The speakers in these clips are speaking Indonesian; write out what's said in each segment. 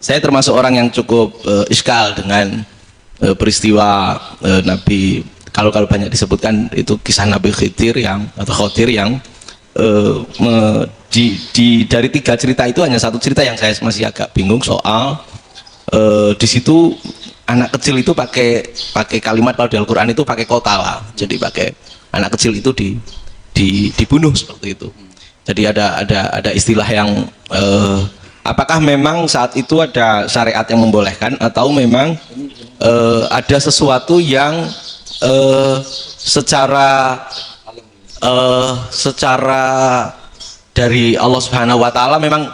Saya termasuk orang yang cukup iskal dengan peristiwa Nabi, kalau banyak disebutkan itu kisah Nabi Khidir yang atau Khodir yang dari 3 cerita itu hanya 1 cerita yang saya masih agak bingung soal di situ anak kecil itu pakai kalimat, kalau di Al-Quran itu pakai kotala, jadi pakai anak kecil itu dibunuh seperti itu. Jadi ada istilah yang apakah memang saat itu ada syariat yang membolehkan atau memang ada sesuatu yang secara dari Allah Subhanahu wa taala memang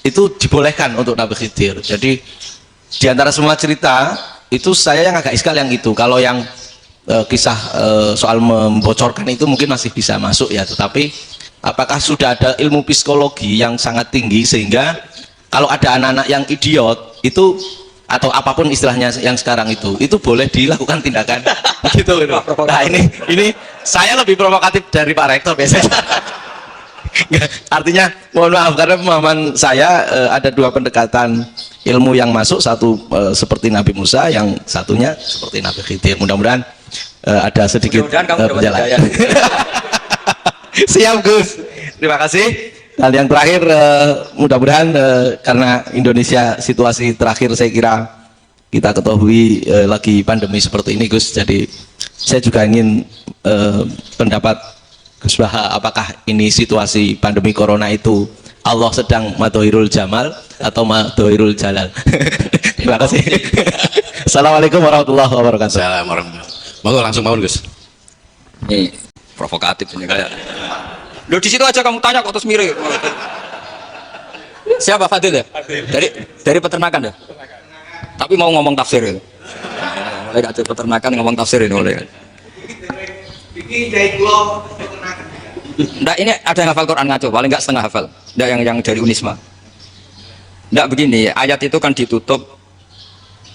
itu dibolehkan untuk Nabi Khidir. Jadi di antara semua cerita itu saya yang agak iskal yang itu. Kalau yang kisah soal membocorkan itu mungkin masih bisa masuk ya, tetapi apakah sudah ada ilmu psikologi yang sangat tinggi sehingga kalau ada anak-anak yang idiot itu atau apapun istilahnya yang sekarang itu boleh dilakukan tindakan gitu. Nah ini saya lebih provokatif dari Pak Rektor biasanya. Artinya mohon maaf karena pemahaman saya ada 2 pendekatan ilmu yang masuk, satu seperti Nabi Musa, yang satunya seperti Nabi Khidir. Mudah-mudahan ada sedikit perjalanan. Siap Gus, terima kasih. Dan yang terakhir mudah-mudahan karena Indonesia situasi terakhir saya kira kita ketahui lagi pandemi seperti ini Gus, jadi saya juga ingin pendapat Gus Baha, apakah ini situasi pandemi corona itu Allah sedang madohirul jamal atau madohirul jalal? Terima kasih. Assalamualaikum warahmatullahi wabarakatuh. Assalamualaikum warahmatullahi wabarakatuh. Mau langsung mau Gus. Ini provokatif ini kayak. Loh di situ aja kamu tanya kok terus mirip. Siapa Fadil ya? Dari peternakan ya? Tapi mau ngomong tafsir itu. Mulai dari peternakan ngomong tafsir ini mulai. Nggak, ini ada yang hafal Quran ngaco, paling nggak setengah hafal. Nggak yang dari Unisma. Nggak begini, ayat itu kan ditutup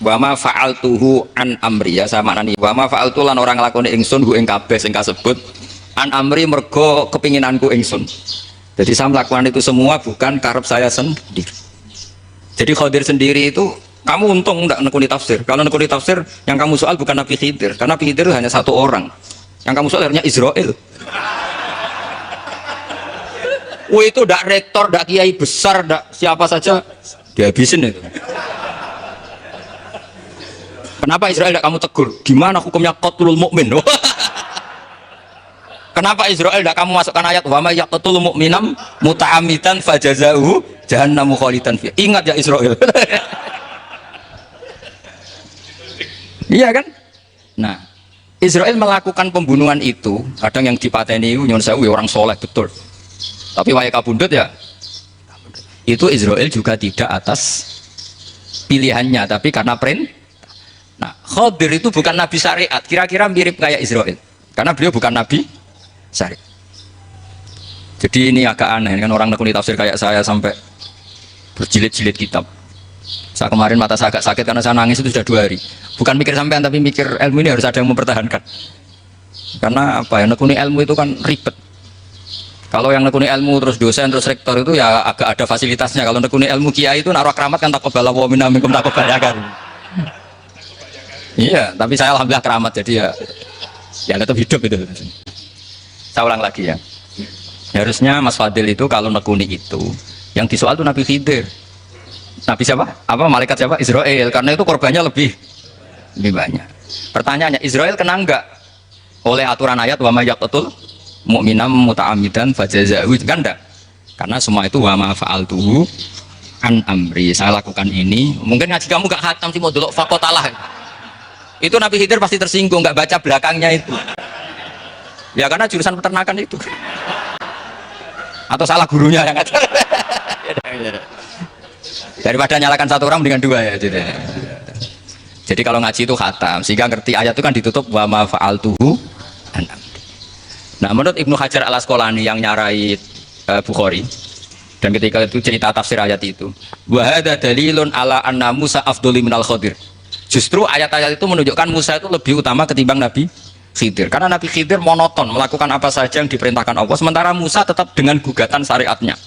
wama fa'altuhu an amri, ya sama nani wama fa'altu lan orang nglakoni ingsun hu ing kabeh sing kasebut an amri mergo kepinginanku ingsun. Jadi saya melakukan itu semua bukan karep saya sendiri. Jadi Khidir sendiri itu kamu untung enggak nekuni tafsir. Kalau nekuni tafsir yang kamu soal bukan Nabi Khidir, karena Nabi Khidir hanya 1 orang. Yang kamu soal akhirnya Israel. Wah itu ndak rektor, ndak kiai besar, ndak siapa saja dihabisin itu. Kenapa Israel ndak kamu tegur? Gimana hukumnya qatlul mukmin? Kenapa Israel ndak kamu masukkan ayat wa may yaqtul mu'minam muta'ammidan fajazahu jahannamu khalidan fi. Ingat ya Israel. Iya kan? Nah, Israel melakukan pembunuhan itu, kadang yang dipateni nyuwun sewu orang soleh betul. Tapi wae kabundut ya. Itu Israel juga tidak atas pilihannya, tapi karena Nah, Khidir itu bukan nabi syariat, kira-kira mirip kayak Israel. Karena beliau bukan nabi syariat. Jadi ini agak aneh kan, orang nekuni tafsir kayak saya sampai berjilid-jilid kitab. Saya kemarin mata saya agak sakit karena saya nangis itu sudah 2 hari. Bukan mikir sampean tapi mikir ilmu ini harus ada yang mempertahankan. Karena apa ya, nekuni ilmu itu kan ribet. Kalau yang nekuni ilmu terus dosen terus rektor itu ya agak ada fasilitasnya. Kalau nekuni ilmu kiai itu naruh keramat kan taqabbala wa minna minkum taqabbalan. Iya, tapi saya alhamdulillah keramat jadi ya tetap hidup itu. Saya ulang lagi ya. Harusnya Mas Fadil itu kalau nekuni itu yang disoal itu Nabi Khidir. Nabi siapa? Apa malaikat siapa? Israel. Karena itu korbannya lebih banyak. Pertanyaannya, Israel kena enggak oleh aturan ayat wa may yaqtul mu'minam muta'ammidan fajazahu? Kan enggak? Karena semua itu wa ma fa'altuhu an amri. Saya lakukan ini. Mungkin ngaji kamu enggak khatam sih mau delok faqatalah. Itu Nabi Khidir pasti tersinggung, enggak baca belakangnya itu. Ya karena jurusan peternakan itu. Atau salah gurunya yang ada. Daripada nyalakan 1 orang dengan 2 ya. Jadi kalau ngaji itu khatam, sehingga ngerti ayat itu kan ditutup wa ma fa'altuhu an amri. Nah menurut Ibnu Hajar al-Asqalani yang nyarai Bukhari, dan ketika itu cerita tafsir ayat itu, wa hadza dalilun ala anna Musa afdhali minal Khidir. Justru ayat-ayat itu menunjukkan Musa itu lebih utama ketimbang Nabi Khidir. Karena Nabi Khidir monoton melakukan apa saja yang diperintahkan Allah, sementara Musa tetap dengan gugatan syariatnya.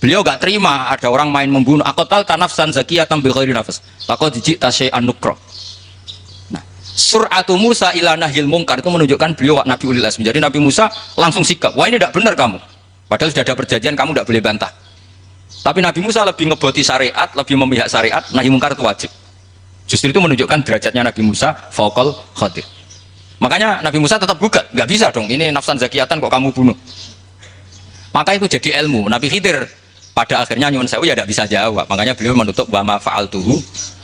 Beliau gak terima ada orang main membunuh. Aqtal tanafsan zakiyatan bi ghairi nafas. Laqad ji'ta syai'an nukra. Nah, sur'atu Musa ila nahyil munkar itu menunjukkan beliau Nabi ulil azmi. Jadi Nabi Musa langsung sikap, wah ini tidak benar kamu. Padahal sudah ada perjanjian, kamu tidak boleh bantah. Tapi Nabi Musa lebih ngeboti syariat, lebih memihak syariat, nahi mungkar itu wajib. Justru itu menunjukkan derajatnya Nabi Musa fauqal khadir. Makanya Nabi Musa tetap gugat, nggak bisa dong, ini nafsan zakiyatan kok kamu bunuh. Maka itu jadi ilmu. Nabi Khidir pada akhirnya nyuwun sewu ya tidak bisa jawab. Makanya beliau menutup wa ma fa'altuhu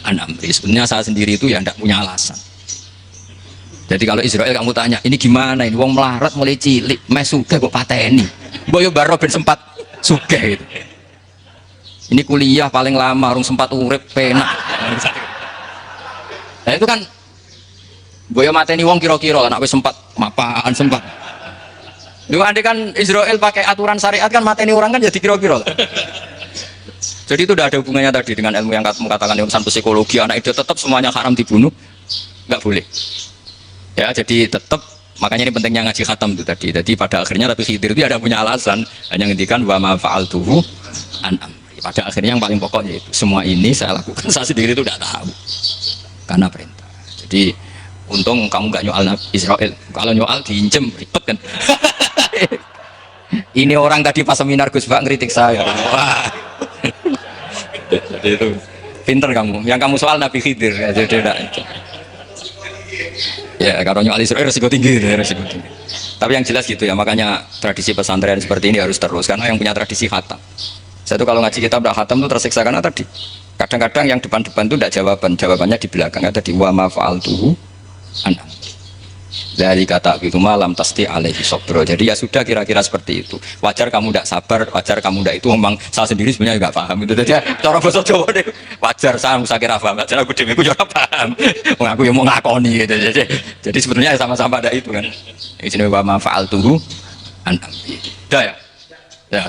an amri. Sebenarnya saya sendiri itu ya tidak punya alasan. Jadi kalau Israel kamu tanya, ini gimana ini wong melarat mulai cilik, mes sugih kok pateni. Mbok yo baro ben sempat sugih itu. Ini kuliah paling lama urung sempat urip penak. Nah itu kan boyo mateni wong kira-kira anak wis sempat mapan sempat. Lu andai kan Israel pakai aturan syariat kan mateni orang kan jadi kira-kira. Jadi itu udah ada hubungannya tadi dengan ilmu yang kamu katakan urusan psikologi, anak itu tetap semuanya haram dibunuh, nggak boleh. Ya jadi tetap, makanya ini pentingnya ngaji khatam itu tadi. Jadi pada akhirnya Nabi Khidir itu ada punya alasan, hanya ngendikan wa ma fa'altuhu an amri. Pada akhirnya yang paling pokoknya itu semua ini saya lakukan, saya sendiri itu tidak tahu karena perintah. Jadi untung kamu nggak nyoal Israel, kalau nyoal diincem ribet kan. Ini orang tadi pas seminar Gus Bak ngeritik saya. Wah. Jadi itu pinter kamu. Yang kamu soal Nabi Khidir ya, jadi enggak. Ya kalau nyoal Israel resiko tinggi, resiko tinggi. Tapi yang jelas gitu ya, makanya tradisi pesantren seperti ini harus terus karena yang punya tradisi khatam. Saya tuh kalau ngaji kitab udah khatam tuh tersiksa karena tadi kadang-kadang yang depan-depan tuh tidak jawabannya di belakang ada di wa ma fa'altuhu an amri. Dari kata itu malam pasti alaihi sobro. Jadi ya sudah kira-kira seperti itu. Wajar kamu tidak sabar, wajar kamu tidak itu memang saya sendiri sebenarnya nggak paham itu. Jadi cara bahasa Jawa deh. Wajar saya kira paham, wajar aku demi aku juga paham. Aku yang mau ngakoni gitu. Jadi sebenarnya sama-sama ada itu kan. Ini wa ma fa'altuhu an amri. Dah ya. Ya.